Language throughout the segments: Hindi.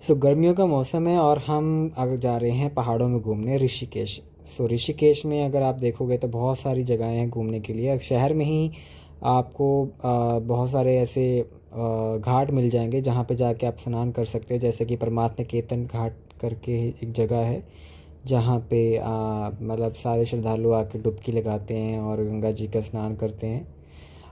सो गर्मियों का मौसम है और हम अगर जा रहे हैं पहाड़ों में घूमने ऋषिकेश। सो ऋषिकेश में अगर आप देखोगे तो बहुत सारी जगहें हैं घूमने के लिए। शहर में ही आपको बहुत सारे ऐसे घाट मिल जाएंगे जहाँ पे जाके आप स्नान कर सकते हो, जैसे कि परमार्थ निकेतन घाट करके एक जगह है जहाँ पे मतलब सारे श्रद्धालु आके डुबकी लगाते हैं और गंगा जी का स्नान करते हैं।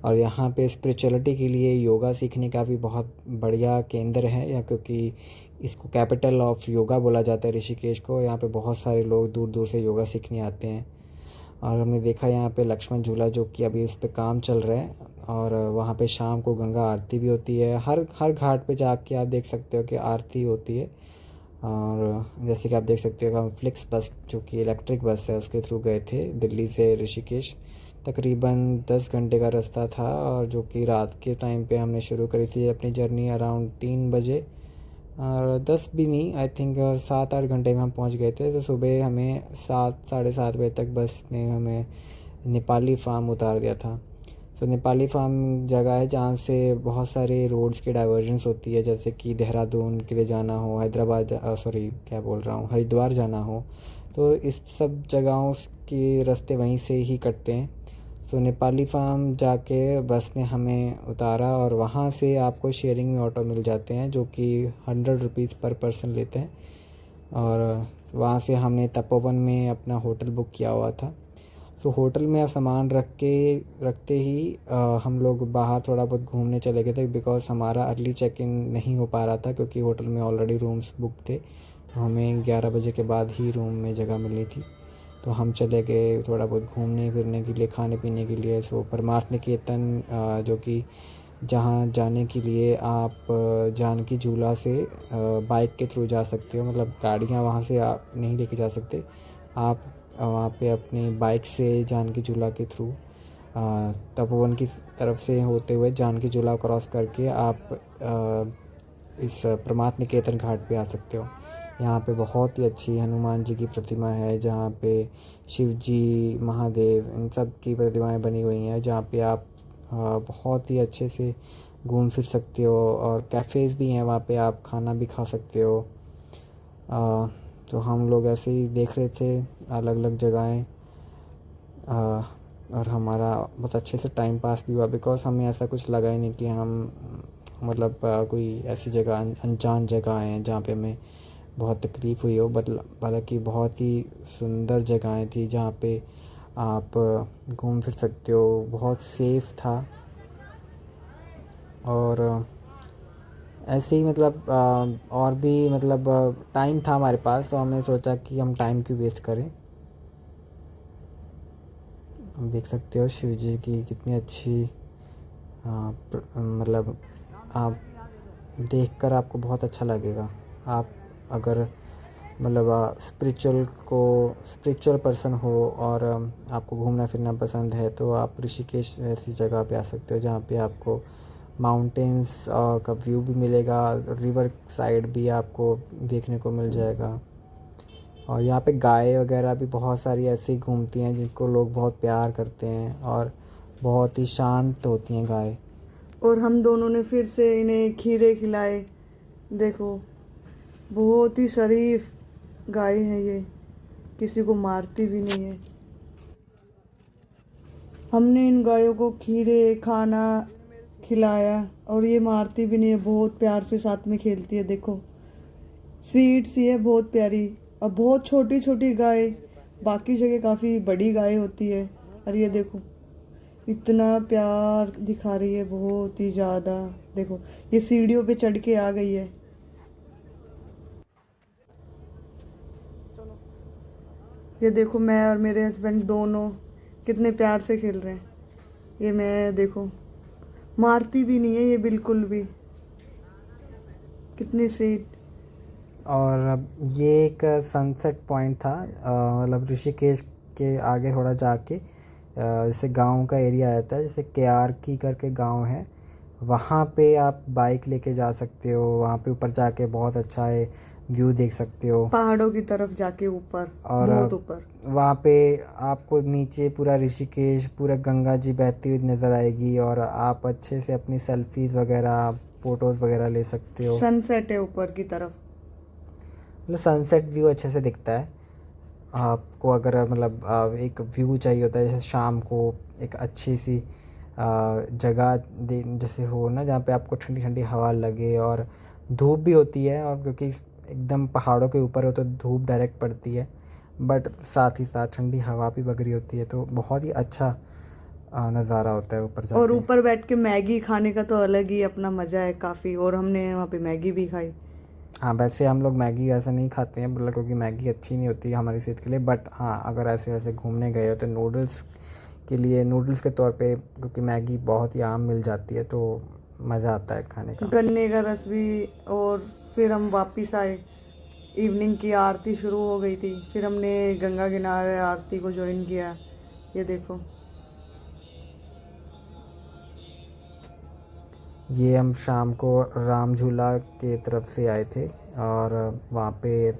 और यहाँ पे स्पिरिचुअलिटी के लिए योगा सीखने का भी बहुत बढ़िया केंद्र है, या क्योंकि इसको कैपिटल ऑफ योगा बोला जाता है ऋषिकेश को। यहाँ पे बहुत सारे लोग दूर दूर से योगा सीखने आते हैं। और हमने देखा यहाँ पे लक्ष्मण झूला जो कि अभी उस पर काम चल रहा है, और वहाँ पे शाम को गंगा आरती भी होती है। हर हर घाट पे जाके आप देख सकते हो कि आरती होती है। और जैसे कि आप देख सकते हो कि हम फ्लिक्स बस जो कि इलेक्ट्रिक बस है उसके थ्रू गए थे दिल्ली से ऋषिकेश। तकरीबन 10 घंटे का रास्ता था, और जो कि रात के टाइम पे हमने शुरू करी थी अपनी जर्नी अराउंड 3 बजे। और 10 भी नहीं, आई थिंक 7-8 घंटे में हम पहुंच गए थे। तो सुबह हमें 7 साढ़े 7 बजे तक बस ने हमें नेपाली फार्म उतार दिया था। तो नेपाली फार्म जगह है जहाँ से बहुत सारे रोड्स की डाइवर्जेंस होती है, जैसे कि देहरादून के लिए जाना हो, हैदराबाद सॉरी क्या बोल रहा हूँ, हरिद्वार जाना हो, तो इस सब जगहों के रास्ते वहीं से ही कटते हैं। तो नेपाली फार्म जाके बस ने हमें उतारा, और वहाँ से आपको शेयरिंग में ऑटो मिल जाते हैं जो कि 100 रुपीज़ पर पर्सन लेते हैं। और वहाँ से हमने तपोवन में अपना होटल बुक किया हुआ था। सो होटल में सामान रखते ही हम लोग बाहर थोड़ा बहुत घूमने चले गए थे, बिकॉज़ हमारा अर्ली चेक इन नहीं हो पा रहा था क्योंकि होटल में ऑलरेडी रूम्स बुक थे। तो हमें 11 बजे के बाद ही रूम में जगह मिली थी। तो हम चले गए थोड़ा बहुत घूमने फिरने के लिए, खाने पीने के लिए। सो परमार्थ निकेतन जो कि जहाँ जाने के लिए आप जानकी झूला से बाइक के थ्रू जा सकते हो, मतलब गाड़ियाँ वहाँ से आप नहीं लेके जा सकते। आप वहाँ पे अपनी बाइक से जानकी झूला के थ्रू तपोवन की तरफ से होते हुए जानकी झूला क्रॉस करके आप इस परमार्थ निकेतन घाट पे आ सकते हो। यहाँ पे बहुत ही अच्छी हनुमान जी की प्रतिमा है, जहाँ पे शिव जी, महादेव, इन सब की प्रतिमाएं बनी हुई हैं, जहाँ पे आप बहुत ही अच्छे से घूम फिर सकते हो। और कैफ़ेज़ भी हैं वहाँ पे, आप खाना भी खा सकते हो। तो हम लोग ऐसे ही देख रहे थे अलग अलग जगहें, और हमारा बहुत अच्छे से टाइम पास भी हुआ, बिकॉज़ हमें ऐसा कुछ लगा ही नहीं कि हम मतलब कोई ऐसी जगह अनजान जगह आए हैं जहाँ पे हमें बहुत तकलीफ़ हुई हो। बट हालांकि बहुत ही सुंदर जगहें थी जहाँ पे आप घूम फिर सकते हो, बहुत सेफ़ था। और ऐसे ही मतलब और भी मतलब टाइम था हमारे पास, तो हमने सोचा कि हम टाइम क्यों वेस्ट करें। हम देख सकते हो शिव जी की कितनी अच्छी मतलब आप देखकर आपको बहुत अच्छा लगेगा। आप अगर मतलब स्पिरिचुअल पर्सन हो और आपको घूमना फिरना पसंद है, तो आप ऋषिकेश ऐसी जगह पे आ सकते हो जहाँ पे आपको माउंटेन्स का व्यू भी मिलेगा, रिवर साइड भी आपको देखने को मिल जाएगा। और यहाँ पे गाय वगैरह भी बहुत सारी ऐसी घूमती हैं जिनको लोग बहुत प्यार करते हैं, और बहुत ही शांत होती हैं गाय। और हम दोनों ने फिर से इन्हें खीरे खिलाए। देखो, बहुत ही शरीफ गाय है ये, किसी को मारती भी नहीं है। हमने इन गायों को खीरे खाना खिलाया और ये मारती भी नहीं है, बहुत प्यार से साथ में खेलती है। देखो, स्वीट सी है, बहुत प्यारी। और बहुत छोटी छोटी गाय, बाकी जगह काफ़ी बड़ी गाय होती है, और ये देखो इतना प्यार दिखा रही है, बहुत ही ज़्यादा। देखो, ये सीढ़ियों पे चढ़ के आ गई है। ये देखो, मैं और मेरे हस्बैंड दोनों कितने प्यार से खेल रहे हैं। ये मैं देखो, मारती भी नहीं है ये बिल्कुल भी, कितनी स्वीट। और अब ये एक सनसेट पॉइंट था, मतलब ऋषिकेश के आगे थोड़ा जाके जैसे गांव का एरिया आता है, जैसे केआर की करके गांव है, वहाँ पे आप बाइक लेके जा सकते हो। वहाँ पे ऊपर जाके बहुत अच्छा है व्यू देख सकते हो। पहाड़ों की तरफ जाके ऊपर, और बहुत ऊपर। वहाँ पे आपको नीचे पूरा ऋषिकेश, पूरा गंगा जी बहती हुई नज़र आएगी, और आप अच्छे से अपनी सेल्फीज़ वगैरह, फ़ोटोज़ वगैरह ले सकते हो। सनसेट है ऊपर की तरफ। मतलब सनसेट व्यू अच्छे से दिखता है। आपको अगर मतलब एक व्यू चाहिए होता है जैसे शाम को एक अच्छी सी जगह दे जैसे हो ना, जहाँ पे आपको ठंडी ठंडी हवा लगे और धूप भी होती है, और क्योंकि एकदम पहाड़ों के ऊपर हो तो धूप डायरेक्ट पड़ती है, बट साथ ही साथ ठंडी हवा भी बग रही होती है, तो बहुत ही अच्छा नज़ारा होता है ऊपर और जाके। ऊपर बैठ के मैगी खाने का तो अलग ही अपना मज़ा है काफ़ी, और हमने वहाँ पे मैगी भी खाई। हाँ, वैसे हम लोग मैगी ऐसा नहीं खाते हैं मतलब, क्योंकि मैगी अच्छी नहीं होती हमारी सेहत के लिए, बट हाँ अगर ऐसे वैसे घूमने गए हो तो नूडल्स के लिए, नूडल्स के तौर पे, क्योंकि मैगी बहुत ही आम मिल जाती है तो मज़ा आता है खाने का। गन्ने का रस भी। और फिर हम वापस आए, इवनिंग की आरती शुरू हो गई थी, फिर हमने गंगा किनारे आरती को ज्वाइन किया। ये देखो। ये हम शाम को राम झूला के तरफ से आए थे, और वहाँ पे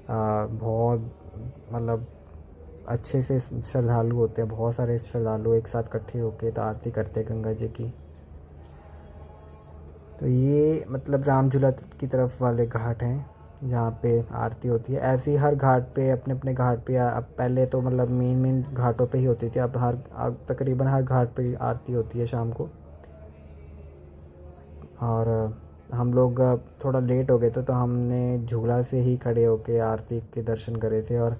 बहुत मतलब अच्छे से श्रद्धालु होते हैं, बहुत सारे श्रद्धालु एक साथ इकट्ठे होके तो आरती करते हैं गंगा जी की। तो ये मतलब राम झूला की तरफ वाले घाट हैं जहाँ पे आरती होती है। ऐसे ही हर घाट पे अपने अपने घाट पे अब पहले तो मतलब मेन मेन घाटों पे ही होती थी, अब तकरीबन हर घाट पे आरती होती है शाम को। और हम लोग थोड़ा लेट हो गए थे तो हमने झूला से ही खड़े होके आरती के दर्शन करे थे। और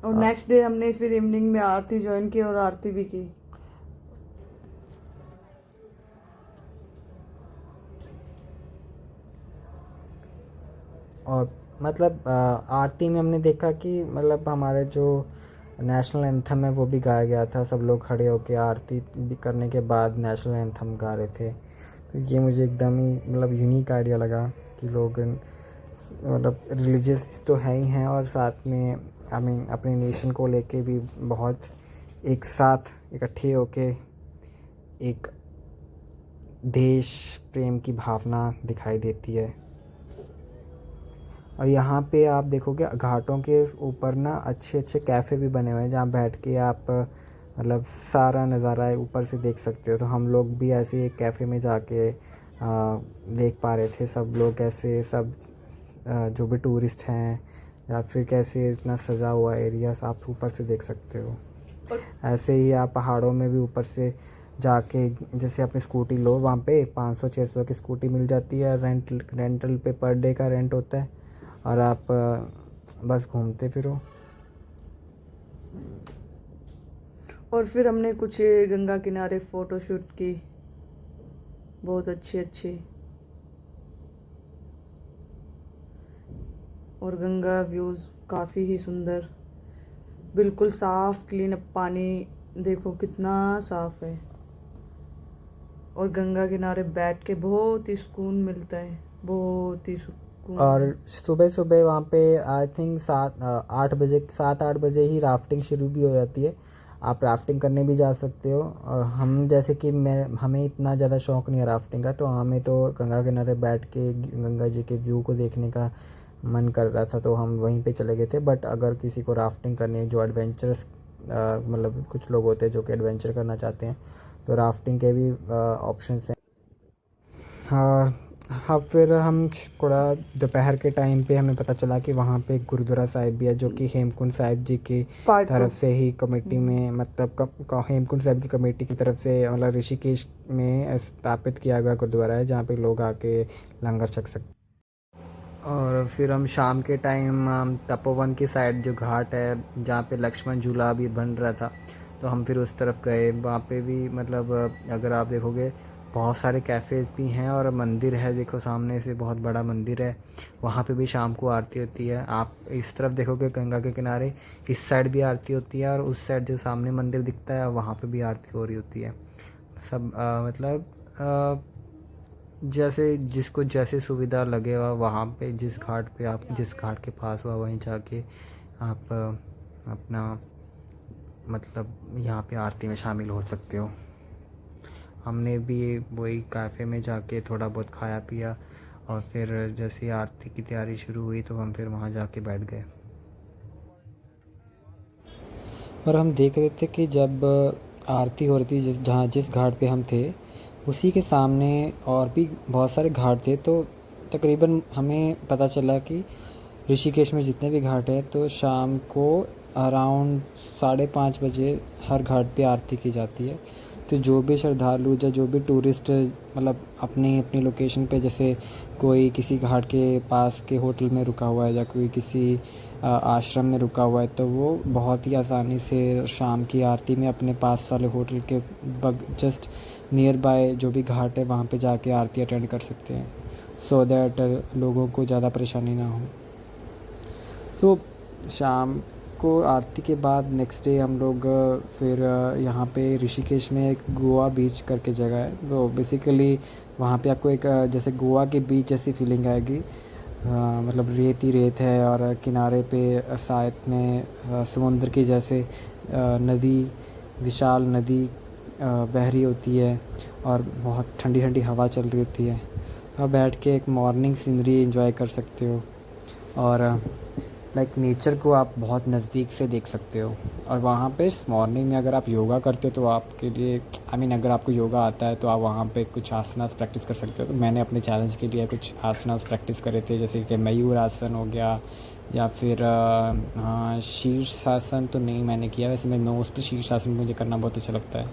नेक्स्ट डे हमने फिर इवनिंग में आरती ज्वाइन की और आरती भी की। और मतलब आरती में हमने देखा कि मतलब हमारे जो नेशनल एंथम है वो भी गाया गया था, सब लोग खड़े होके आरती भी करने के बाद नेशनल एंथम गा रहे थे। तो ये मुझे एकदम ही मतलब यूनिक आइडिया लगा कि लोग मतलब रिलीजियस तो है ही हैं, और साथ में आई मीन अपने नेशन को लेके भी बहुत एक साथ इकट्ठे होके एक देश प्रेम की भावना दिखाई देती है। और यहाँ पे आप देखोगे घाटों के ऊपर ना अच्छे अच्छे कैफ़े भी बने हुए हैं जहाँ बैठ के आप मतलब सारा नज़ारा ऊपर से देख सकते हो। तो हम लोग भी ऐसे एक कैफ़े में जाके देख पा रहे थे सब लोग ऐसे सब जो भी टूरिस्ट हैं, या फिर कैसे इतना सजा हुआ एरिया आप ऊपर से देख सकते हो। ऐसे ही आप पहाड़ों में भी ऊपर से जाके जैसे अपनी स्कूटी लो, वहाँ पे 500-600 की स्कूटी मिल जाती है, रेंटल पे पर डे का रेंट होता है, और आप बस घूमते फिरो। और फिर हमने कुछ गंगा किनारे फोटो शूट की, बहुत अच्छी अच्छी। और गंगा व्यूज़ काफ़ी ही सुंदर, बिल्कुल साफ क्लीन अप पानी, देखो कितना साफ है। और गंगा किनारे बैठ के बहुत ही सुकून मिलता है, बहुत ही सुकून। और सुबह सुबह वहाँ पे आई थिंक 7-8 बजे ही राफ्टिंग शुरू भी हो जाती है। आप राफ्टिंग करने भी जा सकते हो, और हम जैसे कि हमें इतना ज़्यादा शौक़ नहीं है राफ्टिंग का, तो हमें तो गंगा किनारे बैठ के गंगा जी के व्यू को देखने का मन कर रहा था, तो हम वहीं पे चले गए थे। बट अगर किसी को राफ्टिंग करनी है, जो एडवेंचरस मतलब कुछ लोग होते हैं जो कि एडवेंचर करना चाहते हैं, तो राफ्टिंग के भी ऑप्शंस हैं। हाँ हाँ, फिर हम थोड़ा दोपहर के टाइम पे हमें पता चला कि वहाँ पे एक गुरुद्वारा साहिब भी है, जो कि हेमकुंड साहिब जी की पार्ट तरफ से ही कमेटी में मतलब हेमकुंड साहिब की कमेटी की तरफ से मतलब ऋषिकेश में स्थापित किया गया गुरुद्वारा है, जहाँ पे लोग आके लंगर छक सकते। और फिर हम शाम के टाइम हम तपोवन की साइड जो घाट है जहाँ पे लक्ष्मण झूला भी बन रहा था, तो हम फिर उस तरफ गए। वहाँ पे भी मतलब अगर आप देखोगे बहुत सारे कैफ़ेज़ भी हैं, और मंदिर है, देखो सामने से बहुत बड़ा मंदिर है, वहाँ पे भी शाम को आरती होती है। आप इस तरफ देखोगे गंगा के किनारे, इस साइड भी आरती होती है, और उस साइड जो सामने मंदिर दिखता है वहाँ पे भी आरती हो रही होती है। सब मतलब जैसे जिसको जैसे सुविधा लगे वहाँ पे जिस घाट पे आप जिस घाट के पास हुआ वहीं जाके आप अपना मतलब यहाँ पे आरती में शामिल हो सकते हो। हमने भी वही कैफ़े में जाके थोड़ा बहुत खाया पिया, और फिर जैसे आरती की तैयारी शुरू हुई तो हम फिर वहाँ जाके बैठ गए। और हम देख रहे थे कि जब आरती हो रही थी जिस घाट पे हम थे उसी के सामने और भी बहुत सारे घाट थे, तो तकरीबन हमें पता चला कि ऋषिकेश में जितने भी घाट हैं तो शाम को अराउंड 5:30 बजे हर घाट पे आरती की जाती है। तो जो भी श्रद्धालु या जो भी टूरिस्ट मतलब अपनी अपनी लोकेशन पे, जैसे कोई किसी घाट के पास के होटल में रुका हुआ है या कोई किसी आश्रम में रुका हुआ है, तो वो बहुत ही आसानी से शाम की आरती में अपने पास वाले होटल के जस्ट नियर बाय जो भी घाट है वहाँ पे जाके आरती अटेंड कर सकते हैं, सो दैट लोगों को ज़्यादा परेशानी ना हो। तो शाम को आरती के बाद नेक्स्ट डे हम लोग फिर यहाँ पे ऋषिकेश में एक गोवा बीच करके जगह है, तो बेसिकली वहाँ पे आपको एक जैसे गोवा के बीच जैसी फीलिंग आएगी। मतलब रेत ही रेत है और किनारे पे साथ में समुद्र की जैसे नदी, विशाल नदी बह रही होती है और बहुत ठंडी ठंडी हवा चल रही होती है। तो आप बैठ के एक मॉर्निंग सीनरी एंजॉय कर सकते हो और लाइक नेचर को आप बहुत नज़दीक से देख सकते हो। और वहाँ पे मॉर्निंग में अगर आप योगा करते हो तो आपके लिए अगर आपको योगा आता है तो आप वहाँ पे कुछ आसनास प्रैक्टिस कर सकते हो। तो मैंने अपने चैलेंज के लिए कुछ आसनास प्रैक्टिस करे थे, जैसे कि मयूर आसन हो गया या फिर हाँ शीर्षासन तो नहीं मैंने किया, वैसे मैं मोस्टली शीर्षासन मुझे करना बहुत अच्छा लगता है।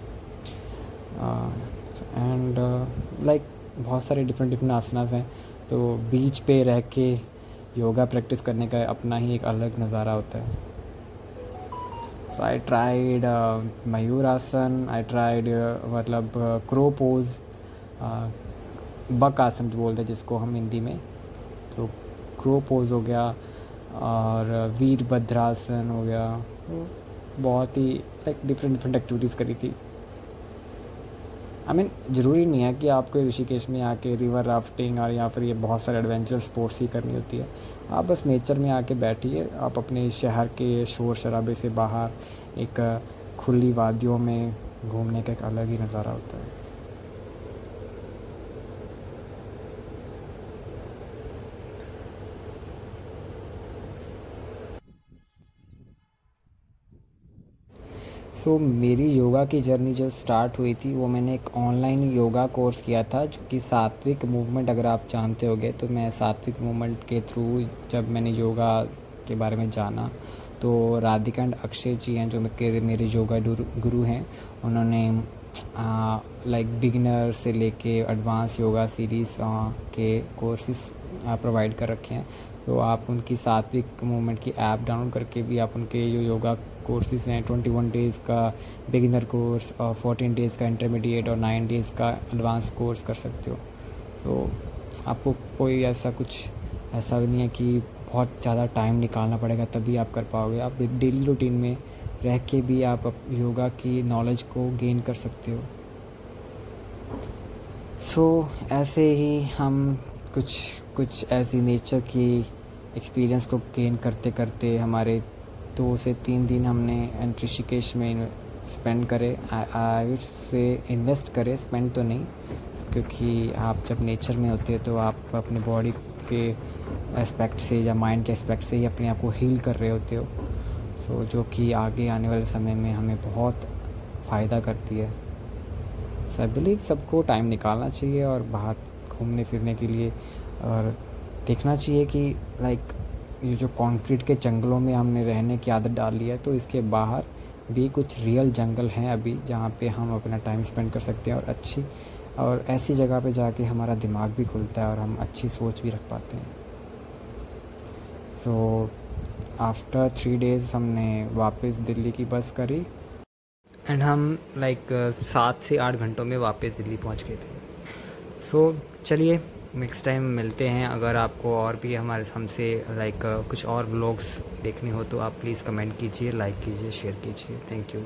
एंड लाइक बहुत सारे डिफरेंट आसनास हैं, तो बीच पे रह के योगा प्रैक्टिस करने का अपना ही एक अलग नज़ारा होता है। सो आई ट्राइड मयूर आसन, आई ट्राइड मतलब क्रो पोज, बक आसन बोलते हैं जिसको हम हिंदी में, तो क्रो पोज हो गया और वीरभद्रासन हो गया। बहुत ही लाइक डिफरेंट एक्टिविटीज़ करी थी। ज़रूरी नहीं है कि आपको ऋषिकेश में आके रिवर राफ्टिंग और या फिर ये बहुत सारे एडवेंचर स्पोर्ट्स ही करनी होती है। आप बस नेचर में आके बैठिए, आप अपने शहर के शोर शराबे से बाहर एक खुली वादियों में घूमने का एक अलग ही नज़ारा होता है। मेरी योगा की जर्नी जो स्टार्ट हुई थी वो मैंने एक ऑनलाइन योगा कोर्स किया था जो कि सात्विक मूवमेंट, अगर आप जानते होंगे तो मैं सात्विक मूवमेंट के थ्रू जब मैंने योगा के बारे में जाना तो राधिका एंड अक्षय जी हैं जो मेरे योगा गुरु हैं। उन्होंने लाइक बिगिनर से लेके एडवांस योगा सीरीज़ के कोर्सेज प्रोवाइड कर रखे हैं। तो आप उनकी सात्विक मूवमेंट की ऐप डाउनलोड करके भी आप उनके जो योगा कोर्सेज हैं 21 डेज़ का बिगिनर कोर्स और 14 डेज़ का इंटरमीडिएट और 9 डेज़ का एडवांस कोर्स कर सकते हो। तो आपको कोई ऐसा भी नहीं है कि बहुत ज़्यादा टाइम निकालना पड़ेगा तभी आप कर पाओगे। आप डेली रूटीन में रह के भी आप योगा की नॉलेज को गेन कर सकते हो। ऐसे ही हम कुछ ऐसी नेचर की एक्सपीरियंस को गेन करते करते हमारे 2 से 3 दिन हमने ऋषिकेश में स्पेंड करे। आई से इन्वेस्ट करे, स्पेंड तो नहीं, क्योंकि आप जब नेचर में होते हैं तो आप अपने बॉडी के एस्पेक्ट से या माइंड के एस्पेक्ट से ही अपने आप को हील कर रहे होते हो। जो कि आगे आने वाले समय में हमें बहुत फ़ायदा करती है। आई बिलीव सबको टाइम निकालना चाहिए और बाहर घूमने फिरने के लिए, और देखना चाहिए कि लाइक ये जो कंक्रीट के जंगलों में हमने रहने की आदत डाल ली है, तो इसके बाहर भी कुछ रियल जंगल हैं अभी जहाँ पे हम अपना टाइम स्पेंड कर सकते हैं और ऐसी जगह पे जाके हमारा दिमाग भी खुलता है और हम अच्छी सोच भी रख पाते हैं। आफ्टर 3 डेज़ हमने वापस दिल्ली की बस करी एंड हम लाइक 7 से 8 घंटों में वापस दिल्ली पहुंच गए थे। चलिए नेक्स्ट टाइम मिलते हैं। अगर आपको और भी हमसे लाइक कुछ और व्लॉग्स देखने हो तो आप प्लीज़ कमेंट कीजिए, लाइक कीजिए, शेयर कीजिए। Thank you.